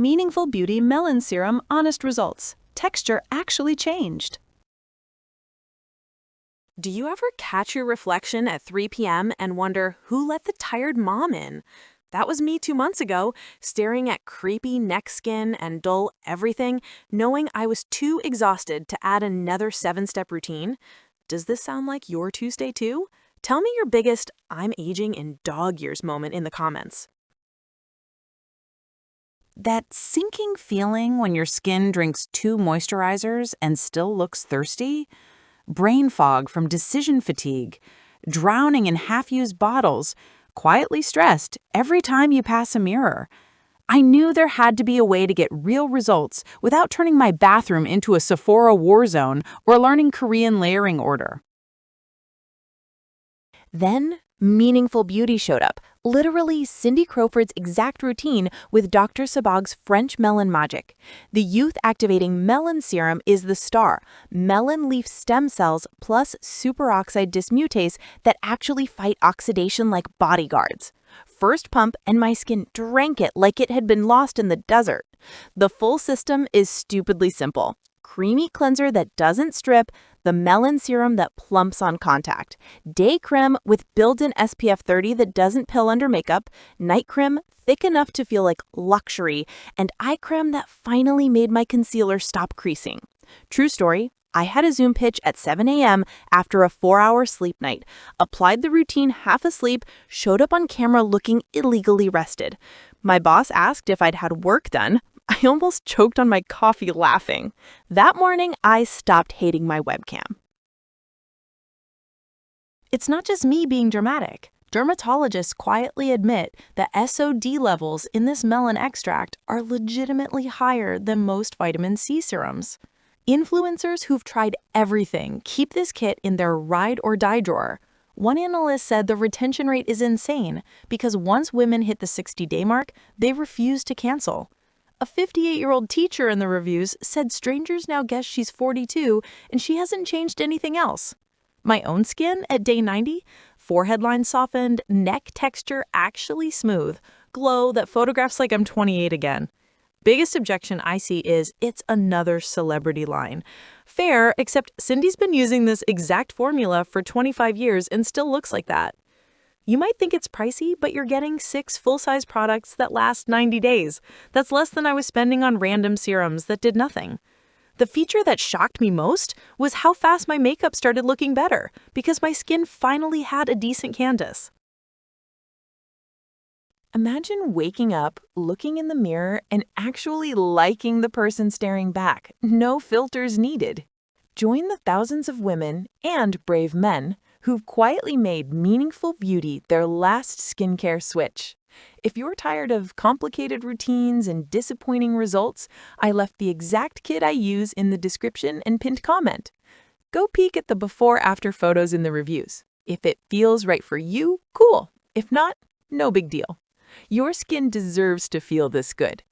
Meaningful Beauty Melon Serum honest results. Texture actually changed. Do you ever catch your reflection at 3 p.m. and wonder who let the tired mom in? That was me 2 months ago, staring at creepy neck skin and dull everything, knowing I was too exhausted to add another 7-step routine. Does this sound like your Tuesday too? Tell me your biggest "I'm aging in dog years" moment in the comments. That sinking feeling when your skin drinks 2 moisturizers and still looks thirsty? Brain fog from decision fatigue, drowning in half-used bottles, quietly stressed every time you pass a mirror. I knew there had to be a way to get real results without turning my bathroom into a Sephora war zone or learning Korean layering order. Then, Meaningful Beauty showed up, literally Cindy Crawford's exact routine with Dr. Sebagh's French melon magic. The Youth Activating Melon Serum is the star, melon leaf stem cells plus superoxide dismutase that actually fight oxidation like bodyguards. First pump and my skin drank it like it had been lost in the desert. The full system is stupidly simple. Creamy cleanser that doesn't strip, the melon serum that plumps on contact, day crème with built-in SPF 30 that doesn't pill under makeup, night crème thick enough to feel like luxury, and eye crème that finally made my concealer stop creasing. True story, I had a Zoom pitch at 7 a.m. after a 4-hour sleep night, applied the routine half asleep, showed up on camera looking illegally rested. My boss asked if I'd had work done. I almost choked on my coffee laughing. That morning, I stopped hating my webcam. It's not just me being dramatic. Dermatologists quietly admit that SOD levels in this melon extract are legitimately higher than most vitamin C serums. Influencers who've tried everything keep this kit in their ride or die drawer. One analyst said the retention rate is insane because once women hit the 60-day mark, they refuse to cancel. A 58-year-old teacher in the reviews said strangers now guess she's 42 and she hasn't changed anything else. My own skin at day 90, forehead line softened, neck texture actually smooth, glow that photographs like I'm 28 again. Biggest objection I see is it's another celebrity line. Fair, except Cindy's been using this exact formula for 25 years and still looks like that. You might think it's pricey, but you're getting 6 full-size products that last 90 days. That's less than I was spending on random serums that did nothing. The feature that shocked me most was how fast my makeup started looking better, because my skin finally had a decent canvas. Imagine waking up, looking in the mirror, and actually liking the person staring back. No filters needed. Join the thousands of women and brave men who've quietly made meaningful beauty their last skincare switch. If you're tired of complicated routines and disappointing results, I left the exact kit I use in the description and pinned comment. Go peek at the before-after photos in the reviews. If it feels right for you, cool. If not, no big deal. Your skin deserves to feel this good.